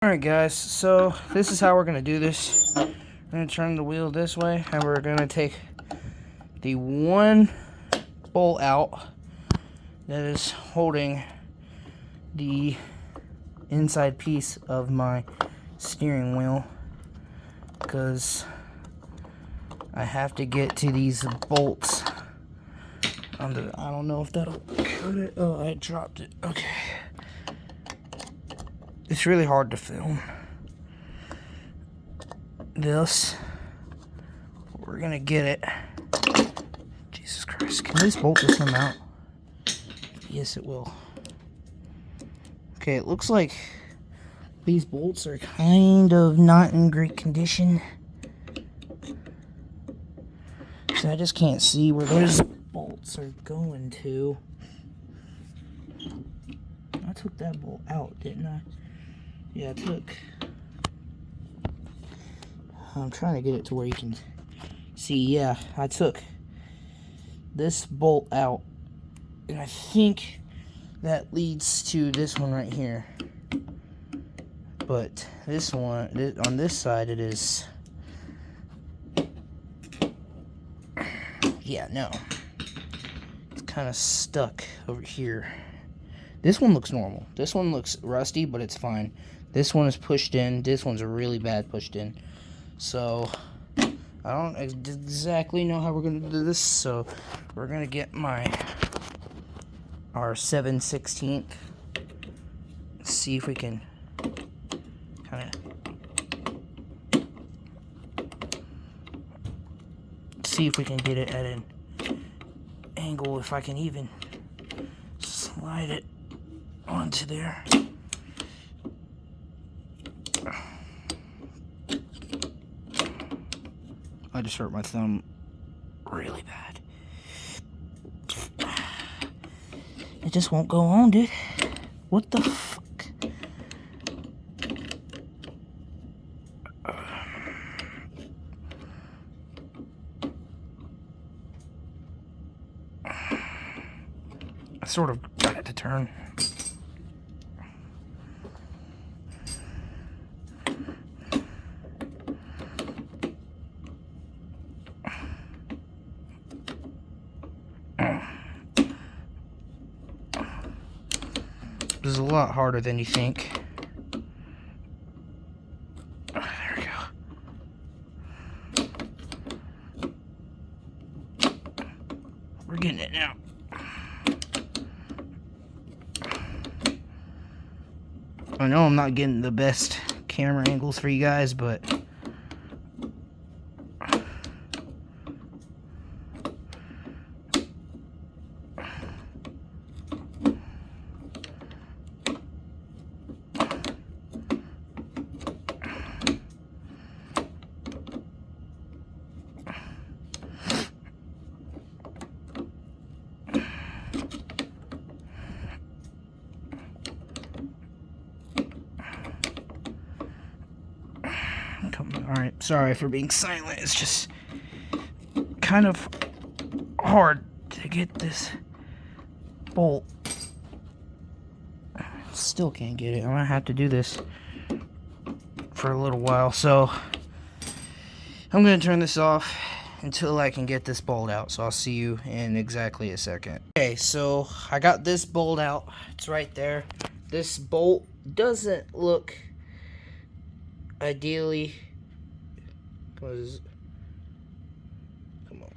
Alright guys, so this is how we're going to do this. We're going to turn the wheel this way, and we're going to take the one bolt out that is holding the inside piece of my steering wheel, because I have to get to these bolts under. I don't know if that'll cut it. Oh, I dropped it. Okay. It's really hard to film this. We're gonna get it. Jesus Christ, can this bolt just come out? Yes, it will. Okay, it looks like these bolts are kind of not in great condition. So I just can't see where those bolts are going to. I took that bolt out, didn't I? Yeah, I took. I'm trying to get it to where you can see. Yeah, I took this bolt out, and I think that leads to this one right here. But this one, on this side, it is. Yeah, no. It's kind of stuck over here. This one looks normal. This one looks rusty, but it's fine. This one is pushed in. This one's really bad pushed in. So, I don't exactly know how we're going to do this. So, we're going to get our 7/16. See if we can kind of see if we can get it at an angle, if I can even slide it onto there. I just hurt my thumb really bad. It just won't go on, dude. What the fuck? I sort of got it to turn. This is a lot harder than you think. Oh, there we go. We're getting it now. I know I'm not getting the best camera angles for you guys, but alright, sorry for being silent. It's just kind of hard to get this bolt. Still can't get it. I'm gonna have to do this for a little while, so I'm gonna turn this off until I can get this bolt out. So I'll see you in exactly a second. Okay, so I got this bolt out. It's right there. This bolt doesn't look ideally. Come on.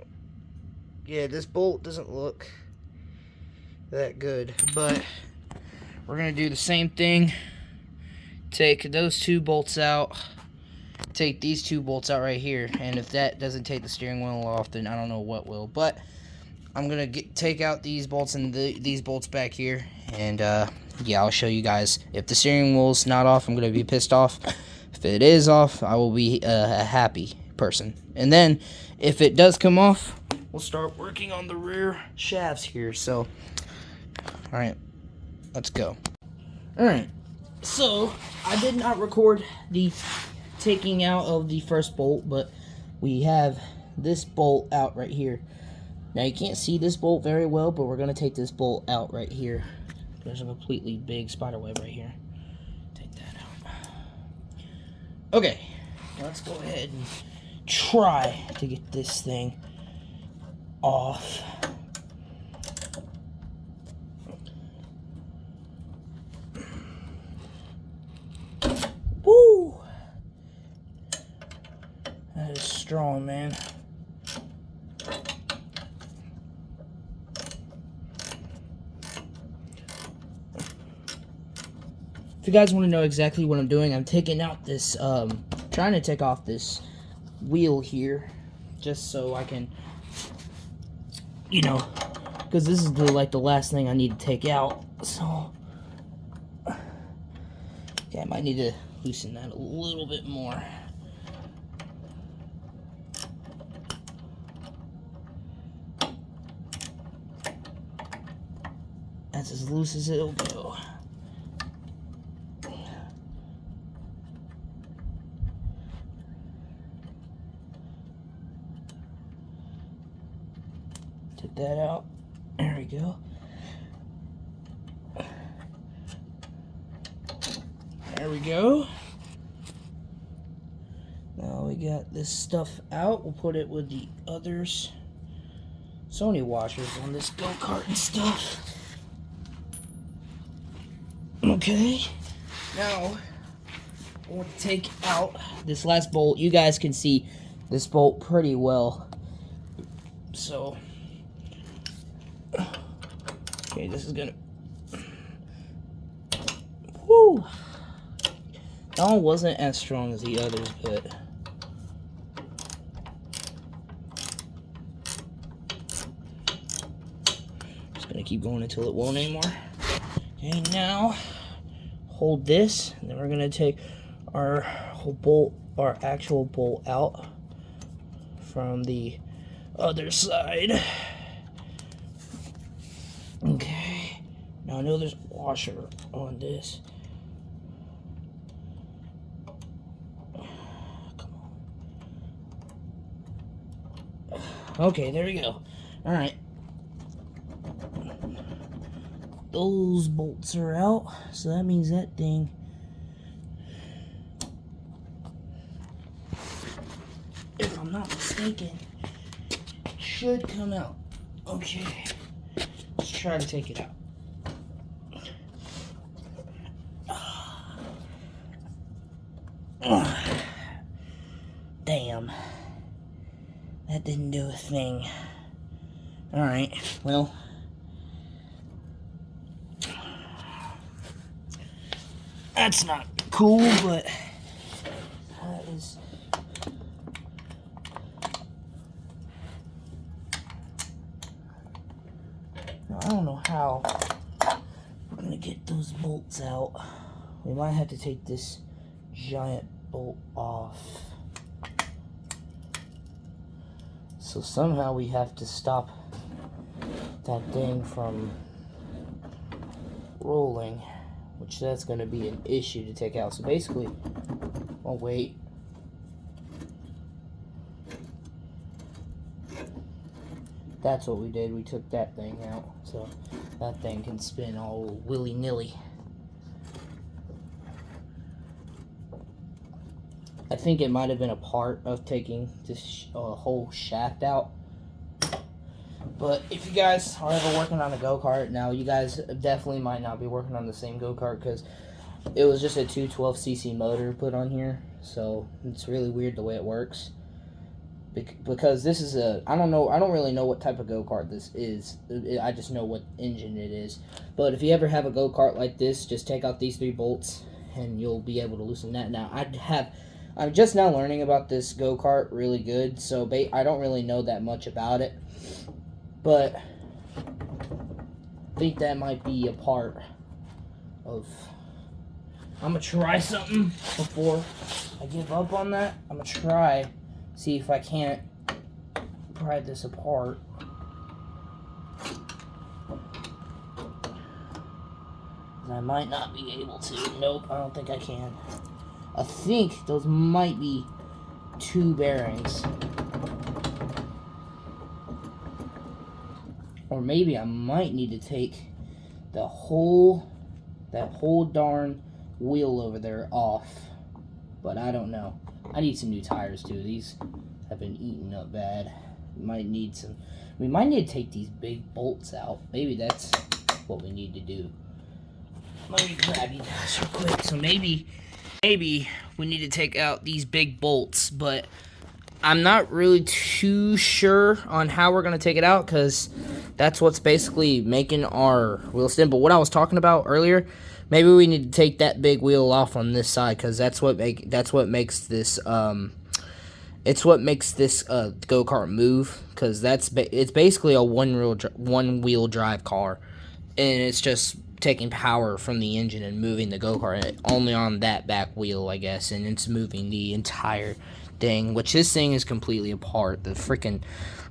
Yeah, this bolt doesn't look that good, but we're gonna do the same thing. Take those two bolts out. Take these two bolts out right here, and if that doesn't take the steering wheel off, then I don't know what will. But I'm gonna take out these bolts and these bolts back here, and yeah, I'll show you guys. If the steering wheel's not off, I'm gonna be pissed off. If it is off, I will be a happy person. And then, if it does come off, we'll start working on the rear shafts here. So, alright, let's go. Alright, so, I did not record the taking out of the first bolt, but we have this bolt out right here. Now, you can't see this bolt very well, but we're going to take this bolt out right here. There's a completely big spider web right here. Take that out. Okay, let's go ahead and try to get this thing off. Woo! That is strong, man. If you guys want to know exactly what I'm doing, I'm taking out this, trying to take off this wheel here, just so I can, you know, because this is the last thing I need to take out. So, okay, I might need to loosen that a little bit more. That's as loose as it'll go. Take that out. There we go. There we go. Now we got this stuff out. We'll put it with the others. Sony washers on this go-kart and stuff. Okay. Now, I want to take out this last bolt. You guys can see this bolt pretty well. So, okay, this is gonna. Woo! That one wasn't as strong as the others, but. Just gonna keep going until it won't anymore. Okay, now hold this, and then we're gonna take our whole bolt, our actual bolt out from the other side. Okay, now I know there's a washer on this. Come on. Okay, there we go. All right. Those bolts are out, so that means that thing if I'm not mistaken should come out. Okay, let's try to take it out. Damn, that didn't do a thing. Alright, well, that's not cool, but that is. Now, I don't know how we're gonna get those bolts out. We might have to take this giant bolt off. So somehow we have to stop that thing from rolling, which that's going to be an issue to take out. So basically, oh wait, that's what we did. We took that thing out, so that thing can spin all willy-nilly. I think it might have been a part of taking this whole shaft out. But if you guys are ever working on a go-kart, now you guys definitely might not be working on the same go-kart because it was just a 212cc motor put on here. So it's really weird the way it works. Because this is a, I don't really know what type of go-kart this is. I just know what engine it is. But if you ever have a go-kart like this, just take out these 3 bolts and you'll be able to loosen that. Now, I'm just now learning about this go-kart really good, so I don't really know that much about it. But I think that might be a part of. I'm going to try something before I give up on that. I'm going to try, see if I can't pry this apart. I might not be able to. Nope, I don't think I can. I think those might be 2 bearings. Or maybe I might need to take that whole darn wheel over there off. But I don't know. I need some new tires too. These have been eaten up bad. We might need to take these big bolts out. Maybe that's what we need to do. Let me grab you guys real quick. So maybe we need to take out these big bolts, but I'm not really too sure on how we're going to take it out, because that's what's basically making our wheel spin. But what I was talking about earlier, maybe we need to take that big wheel off on this side, because that's what makes this go-kart move, because it's basically a one-wheel drive car, and it's just taking power from the engine and moving the go-kart only on that back wheel, I guess, and it's moving the entire thing, which this thing is completely apart.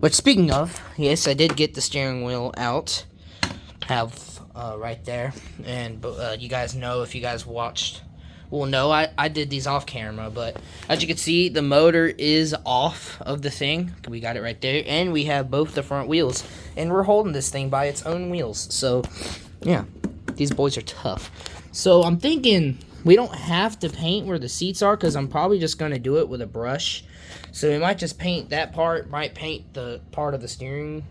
Which, speaking of, yes, I did get the steering wheel out, right there, and you guys know, if you guys watched, well, no, I did these off camera, but as you can see, the motor is off of the thing. We got it right there, and we have both the front wheels, and we're holding this thing by its own wheels. So yeah, these boys are tough. So I'm thinking we don't have to paint where the seats are, because I'm probably just going to do it with a brush. So we might just paint that part, might paint the part of the steering,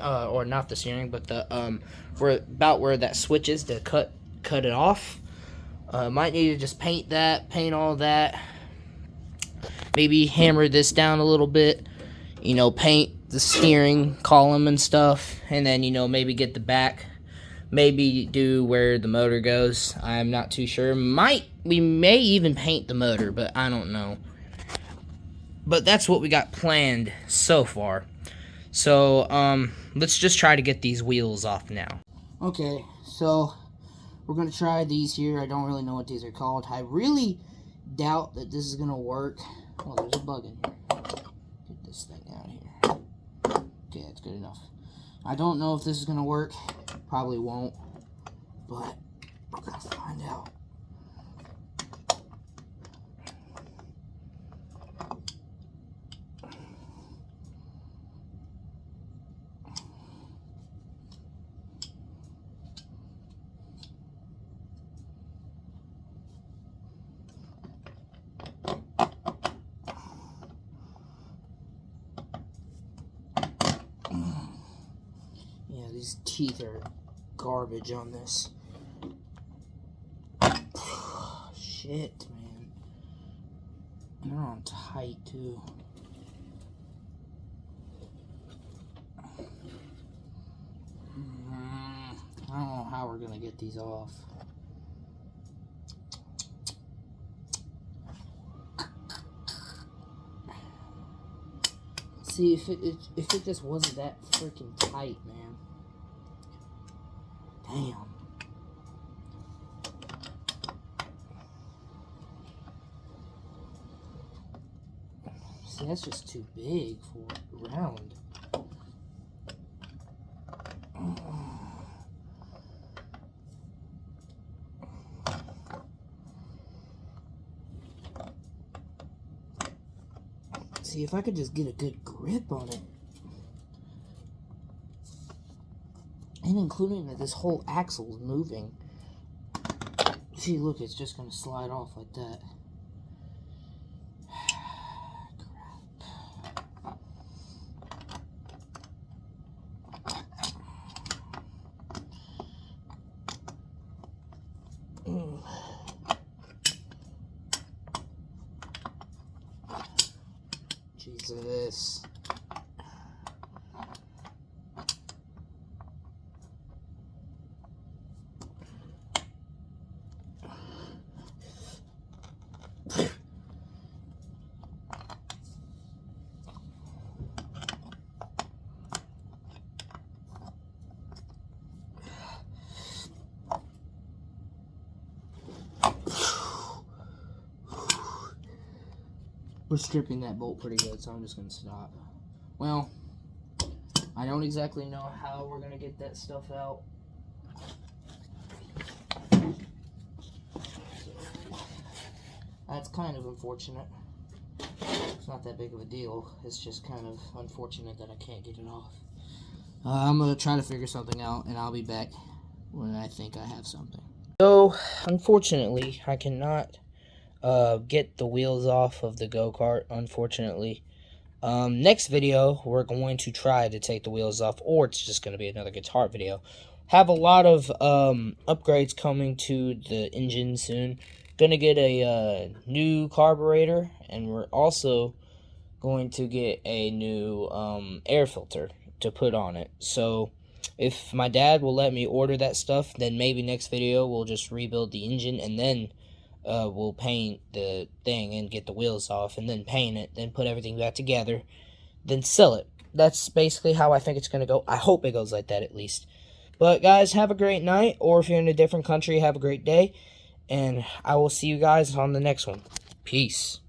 or not the steering, but the where that switch is to cut it off. Might need to just paint all that. Maybe hammer this down a little bit. Paint the steering column and stuff, and then maybe get the back. Maybe do where the motor goes. I'm not too sure. We may even paint the motor, but I don't know. But that's what we got planned so far. So let's just try to get these wheels off now. Okay, so we're gonna try these here. I don't really know what these are called. I really doubt that this is gonna work. Oh, there's a bug in here. Get this thing out of here. Okay, that's good enough. I don't know if this is gonna work. Probably won't, but we're gonna find out. Yeah, these teeth are garbage on this. Shit, man. And they're on tight, too. I don't know how we're gonna get these off. See, if it just wasn't that freaking tight, man. Damn. See, that's just too big for round. See, if I could just get a good grip on it. And including that this whole axle is moving. See, look, it's just going to slide off like that. Jesus. We're stripping that bolt pretty good, so I'm just going to stop. Well, I don't exactly know how we're going to get that stuff out. That's kind of unfortunate. It's not that big of a deal. It's just kind of unfortunate that I can't get it off. I'm going to try to figure something out, and I'll be back when I think I have something. So, unfortunately, I cannot get the wheels off of the go-kart, unfortunately. Next video, we're going to try to take the wheels off, or it's just going to be another guitar video. Have a lot of upgrades coming to the engine soon. Gonna get a new carburetor, and we're also going to get a new air filter to put on it. So if my dad will let me order that stuff, then maybe next video we'll just rebuild the engine, and then we'll paint the thing and get the wheels off, and then paint it, then put everything back together, then sell it. That's basically how I think it's going to go. I hope it goes like that at least. But guys, have a great night, or if you're in a different country, have a great day, and I will see you guys on the next one. Peace.